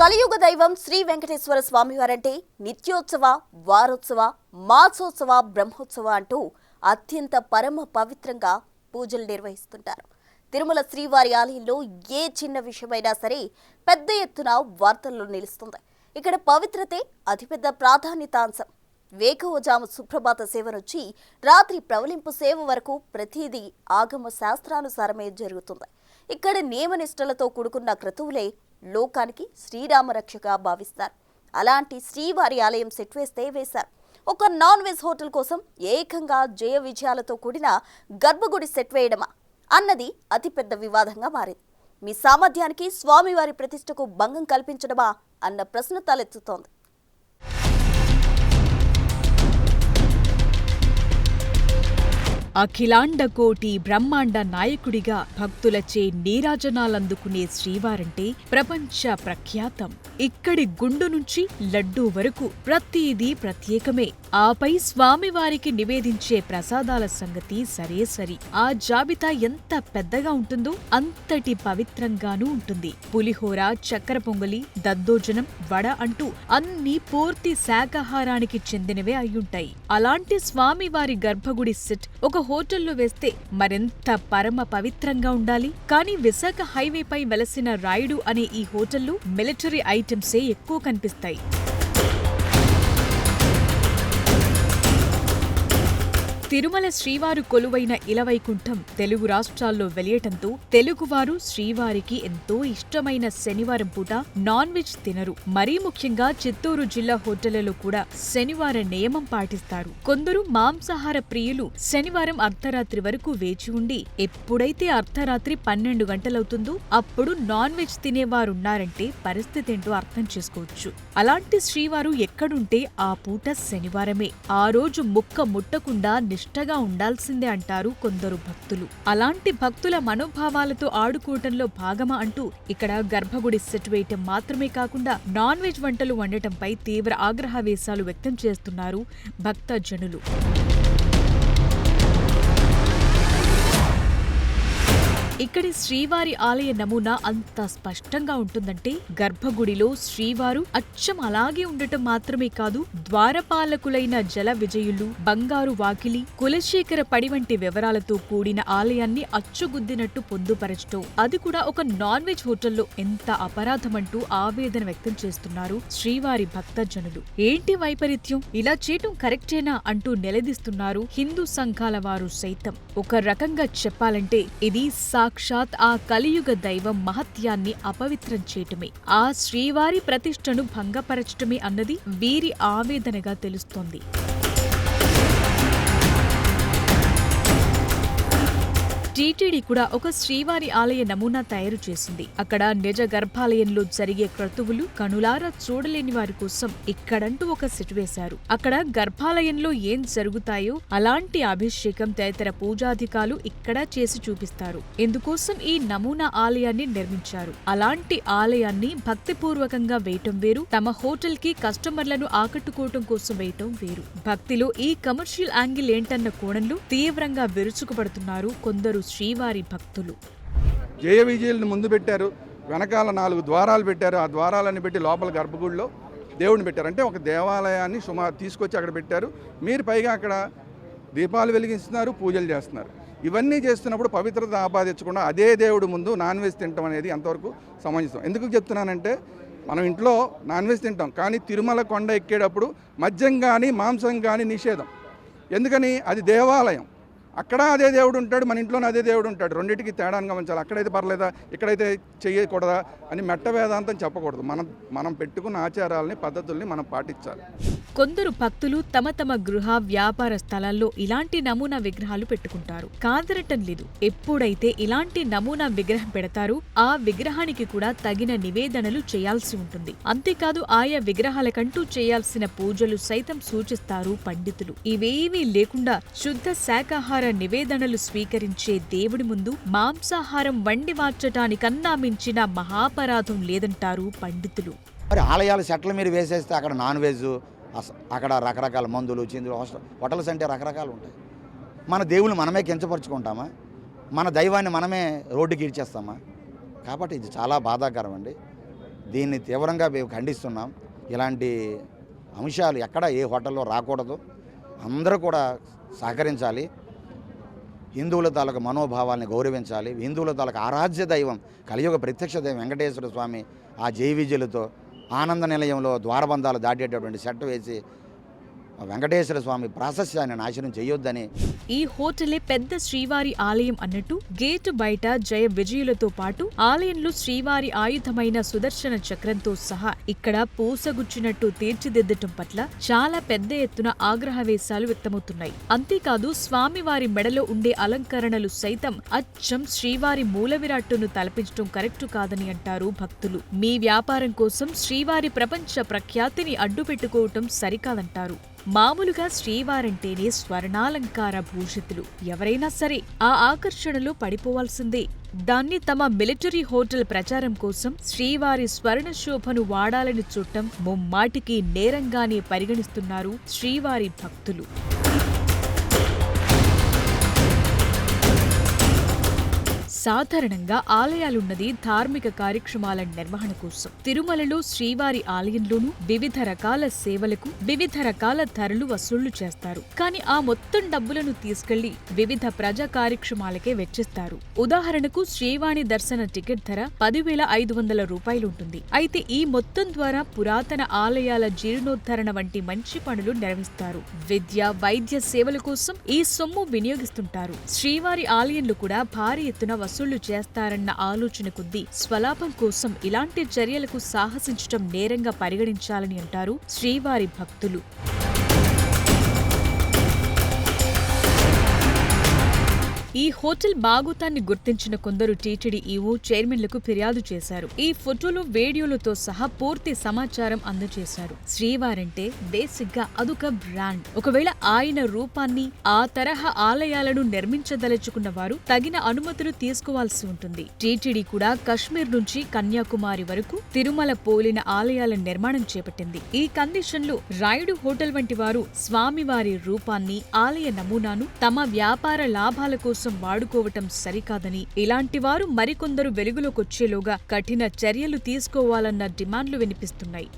కలియుగ దైవం శ్రీ వెంకటేశ్వర స్వామివారంటే నిత్యోత్సవ, వారోత్సవ, మాసోత్సవ, బ్రహ్మోత్సవ అంటూ అత్యంత పరమ పవిత్రంగా పూజలు నిర్వహిస్తుంటారు. తిరుమల శ్రీవారి ఆలయంలో ఏ చిన్న విషయమైనా సరే పెద్ద ఎత్తున వార్తల్లో నిలుస్తుంది. ఇక్కడ పవిత్రతే అతిపెద్ద ప్రాధాన్యతాంశం. వేకువజాము సుప్రభాత సేవ నుంచి రాత్రి ప్రవలింపు సేవ వరకు ప్రతిదీ ఆగమ శాస్త్రానుసారమే జరుగుతుంది. ఇక్కడ నియమనిష్టలతో కూడుకున్న క్రతువులే లోకానికి శ్రీరామ రక్షగా భావిస్తారు. అలాంటి శ్రీవారి ఆలయం సెట్ వేశారు. ఒక నాన్ వెజ్ హోటల్ కోసం ఏకంగా జయ విజయాలతో కూడిన గర్భగుడి సెట్ వేయడమా అన్నది అతిపెద్ద వివాదంగా మారింది. మీ సామర్థ్యానికి స్వామివారి ప్రతిష్టకు భంగం కల్పించడమా అన్న ప్రశ్న తలెత్తుతోంది. అఖిలాండ కోటి బ్రహ్మాండ నాయకుడిగా భక్తులచే నీరాజనాలందుకునే శ్రీవారంటే ప్రపంచ ప్రఖ్యాతం. ఇక్కడి గుండు నుంచి లడ్డూ వరకు ప్రతిదీ ప్రత్యేకమే. ఆపై స్వామివారికి నివేదించే ప్రసాదాల సంగతి సరే. ఆ జాబితా ఎంత పెద్దగా ఉంటుందో అంతటి పవిత్రంగానూ ఉంటుంది. పులిహోర, చక్కెర పొంగలి, దద్దోజనం, వడ అంటూ అన్నీ పూర్తి శాకాహారానికి చెందినవే అయ్యుంటాయి. అలాంటి స్వామివారి గర్భగుడి సెట్ ఒక హోటల్లో వేస్తే మరెంత పరమ పవిత్రంగా ఉండాలి. కానీ విశాఖ హైవేపై వెలసిన రాయుడు అనే ఈ హోటల్లో మిలిటరీ ఐటమ్సే ఎక్కువ కనిపిస్తాయి. తిరుమల శ్రీవారు కొలువైన ఇలవైకుంఠం తెలుగు రాష్ట్రాల్లో వెలియటంతో తెలుగువారు శ్రీవారికి ఎంతో ఇష్టమైన శనివారం పూట నాన్ వెజ్ తినరు. మరీ ముఖ్యంగా చిత్తూరు జిల్లా హోటళ్లలో కూడా శనివారం నియమం పాటిస్తారు. కొందరు మాంసాహార ప్రియులు శనివారం అర్ధరాత్రి వరకు వేచి ఉండి ఎప్పుడైతే అర్ధరాత్రి 12 గంటలవుతుందో అప్పుడు నాన్ వెజ్ తినేవారున్నారంటే పరిస్థితి ఏంటో అర్థం చేసుకోవచ్చు. అలాంటి శ్రీవారు ఎక్కడుంటే ఆ పూట శనివారమే. ఆ రోజు ముక్క ముట్టకుండా నిష్టగా ఉండాల్సిందే అంటారు కొందరు భక్తులు. అలాంటి భక్తుల మనోభావాలతో ఆడుకోవటంలో భాగమా అంటూ ఇక్కడ గర్భగుడి సెట్ వేయటం మాత్రమే కాకుండా నాన్ వెజ్ వంటలు వండటంపై తీవ్ర ఆగ్రహవేశాలు వ్యక్తం చేస్తున్నారు భక్తజనులు. ఇక్కడి శ్రీవారి ఆలయ నమూనా అంత స్పష్టంగా ఉంటుందంటే గర్భగుడిలో శ్రీవారు అచ్చం అలాగే ఉండటం మాత్రమే కాదు, ద్వారపాలకులైన జల విజయులు, బంగారు వాకిలి, కులశేఖర పడి వంటి వివరాలతో కూడిన ఆలయాన్ని అచ్చుగుద్దినట్టు పొందుపరచటం, అది కూడా ఒక నాన్ వెజ్ హోటల్లో ఎంత అపరాధమంటూ ఆవేదన వ్యక్తం చేస్తున్నారు శ్రీవారి భక్తజనులు. ఏంటి వైపరీత్యం, ఇలా చేయటం కరెక్టేనా అంటూ నిలదీస్తున్నారు హిందూ సంఘాల వారు సైతం. ఒక రకంగా చెప్పాలంటే ఇది సాక్షాత్ ఆ కలియుగ దైవం మహత్యాన్ని అపవిత్రం చేయటమే, ఆ శ్రీవారి ప్రతిష్టను భంగపరచటమే అన్నది వీరి ఆవేదనగా తెలుస్తోంది. టీటీడీ కూడా ఒక శ్రీవారి ఆలయ నమూనా తయారు చేసింది. అక్కడ నిజ గర్భాలయంలో జరిగే క్రతువులు కనులారా చూడలేని వారి కోసం ఇక్కడంటూ ఒక సెట్ వేశారు. అక్కడ గర్భాలయంలో ఏం జరుగుతాయో అలాంటి అభిషేకం తదితర పూజాధికాలు ఇక్కడ చేసి చూపిస్తారు. ఇందుకోసం ఈ నమూనా ఆలయాన్ని నిర్మించారు. అలాంటి ఆలయాన్ని భక్తిపూర్వకంగా వేయటం వేరు, తమ హోటల్ కి కస్టమర్లను ఆకట్టుకోవటం కోసం వేయటం వేరు. భక్తిలో ఈ కమర్షియల్ యాంగిల్ ఏంటన్న కోణంలో తీవ్రంగా విరుచుకుపడుతున్నారు కొందరు శ్రీవారి భక్తులు. జయ విజయులను ముందు పెట్టారు, వెనకాల 4 ద్వారాలు పెట్టారు. ఆ ద్వారాలని పెట్టి లోపల గర్భగుడిలో దేవుడిని పెట్టారు. అంటే ఒక దేవాలయాన్ని తీసుకొచ్చి అక్కడ పెట్టారు. మీరు పైగా అక్కడ దీపాలు వెలిగిస్తున్నారు, పూజలు చేస్తున్నారు. ఇవన్నీ చేస్తున్నప్పుడు పవిత్రత ఆపాదించకుండా అదే దేవుడి ముందు నాన్ వెజ్ తినటం అనేది ఎంతవరకు సమంజసం? ఎందుకు చెప్తున్నానంటే, మనం ఇంట్లో నాన్ వెజ్ తింటాం, కానీ తిరుమల కొండ ఎక్కేటప్పుడు మద్యం కానీ మాంసం కానీ నిషేధం. ఎందుకని? అది దేవాలయం. అక్కడ అదే దేవుడు ఉంటాడు, మన ఇంట్లోనే అదే దేవుడు ఉంటాడు. రెండింటికి తేడాను గమనించాలి. అక్కడైతే పర్లేదా, ఇక్కడైతే చెయ్యకూడదా అని మెట్ట వేదాంతం చెప్పకూడదు. మనం పెట్టుకున్న ఆచారాలని, పద్ధతుల్ని మనం పాటించాలి. కొందరు భక్తులు తమ తమ గృహ, వ్యాపార స్థలాల్లో ఇలాంటి నమూనా విగ్రహాలు పెట్టుకుంటారు. కాదనటం లేదు. ఎప్పుడైతే ఇలాంటి నమూనా విగ్రహం పెడతారో ఆ విగ్రహానికి కూడా తగిన నివేదనలు చేయాల్సి ఉంటుంది. అంతేకాదు ఆయా విగ్రహాలకంటూ చేయాల్సిన పూజలు సైతం సూచిస్తారు పండితులు. ఇవేమీ లేకుండా శుద్ధ శాకాహార నివేదనలు స్వీకరించే దేవుడి ముందు మాంసాహారం వండి మార్చటానికన్నా మించిన మహాపరాధం లేదంటారు పండితులు. మరి ఆలయాల సెట్ల మీరు వేసేస్తే అక్కడ నాన్ వెజ్, అక్కడ రకరకాల మందులు, చిందులు, హోటల్స్ అంటే రకరకాలు ఉంటాయి. మన దేవుళ్ళు మనమే కించపరుచుకుంటామా? మన దైవాన్ని మనమే రోడ్డుకి ఇడ్చేస్తామా? కాబట్టి ఇది చాలా బాధాకరం అండి. దీన్ని తీవ్రంగా మేము ఖండిస్తున్నాం. ఇలాంటి అంశాలు ఎక్కడ ఏ హోటల్లో రాకూడదు. అందరూ కూడా సహకరించాలి. హిందువుల తాలూకు మనోభావాల్ని గౌరవించాలి. హిందువుల తాలూకు ఆరాధ్య దైవం కలియుగ ప్రత్యక్ష దైవం వెంకటేశ్వర స్వామి ఆ జై విజయులతో ఆనంద నిలయంలో ద్వారబంధాలు దాటేటటువంటి సెట్ వేసి వెంకటేశ్వర స్వామి ప్రాశస్యాన్ని నాశనం చేయొద్దని. ఈ హోటలే పెద్ద శ్రీవారి ఆలయం అన్నట్టు గేటు బయట జయ విజయులతో పాటు ఆలయంలో శ్రీవారి ఆయుధమైన సుదర్శన చక్రంతో సహా ఇక్కడ పూసగుచ్చినట్టు తీర్చిదిద్దటం పట్ల చాలా పెద్ద ఎత్తున ఆగ్రహవేశాలు వ్యక్తమవుతున్నాయి. అంతేకాదు స్వామివారి మెడలో ఉండే అలంకరణలు సైతం అచ్చం శ్రీవారి మూల విరాట్టును తలపించడం కరెక్టు కాదని అంటారు భక్తులు. మీ వ్యాపారం కోసం శ్రీవారి ప్రపంచ ప్రఖ్యాతిని అడ్డుపెట్టుకోవటం సరికాదంటారు. మామూలుగా శ్రీవారంటేనే స్వర్ణాలంకార భూషితులు. ఎవరైనా సరే ఆ ఆకర్షణలో పడిపోవాల్సిందే. దాన్ని తమ మిలిటరీ హోటల్ ప్రచారం కోసం శ్రీవారి స్వర్ణ శోభను వాడాలని చూడటం ముమ్మాటికి నేరంగానే పరిగణిస్తున్నారు శ్రీవారి భక్తులు. సాధారణంగా ఆలయాలున్నది ధార్మిక కార్యక్రమాల నిర్వహణ కోసం. తిరుమలలో శ్రీవారి ఆలయంలోనూ వివిధ రకాల సేవలకు వివిధ రకాల ధరలు వసూళ్లు చేస్తారు. కానీ ఆ మొత్తం డబ్బులను తీసుకెళ్లి వివిధ ప్రజా కార్యక్రమాలకే వెచ్చిస్తారు. ఉదాహరణకు శ్రీవాణి దర్శన టికెట్ ధర 10,500 రూపాయలుంటుంది. అయితే ఈ మొత్తం ద్వారా పురాతన ఆలయాల జీర్ణోద్ధరణ వంటి మంచి పనులు నిర్వహిస్తారు. విద్య, వైద్య సేవల కోసం ఈ సొమ్ము వినియోగిస్తుంటారు. శ్రీవారి ఆలయంలో కూడా భారీ ఎత్తున వసూళ్లు చేస్తారన్న ఆలోచన కొద్దీ స్వలాభం కోసం ఇలాంటి చర్యలకు సాహసించటం నేరంగా పరిగణించాలని అంటారు శ్రీవారి భక్తులు. ఈ హోటల్ బాగోతాన్ని గుర్తించిన కొందరు టీటీడీ ఈవో, చైర్మన్లకు ఫిర్యాదు చేశారు. ఈ ఫోటోలు, వీడియోలతో సహా పూర్తి సమాచారం అందజేశారు. శ్రీవారంటే బేసిక్ గా అదొక బ్రాండ్. ఒకవేళ ఆయన రూపాన్ని, ఆ తరహా ఆలయాలను నిర్మించదలుచుకున్న వారు తగిన అనుమతులు తీసుకోవాల్సి ఉంటుంది. టీటీడీ కూడా కశ్మీర్ నుంచి కన్యాకుమారి వరకు తిరుమల పోలిన ఆలయాల నిర్మాణం చేపట్టింది. ఈ కండిషన్లో రాయుడు హోటల్ వంటి వారు స్వామివారి రూపాన్ని, ఆలయ నమూనాను తమ వ్యాపార లాభాల కోసం వాడుకోవటం సరికాదని, ఇలాంటి వారు మరికొందరు వెలుగులోకొచ్చేలోగా కఠిన చర్యలు తీసుకోవాలన్న డిమాండ్లు వినిపిస్తున్నాయి.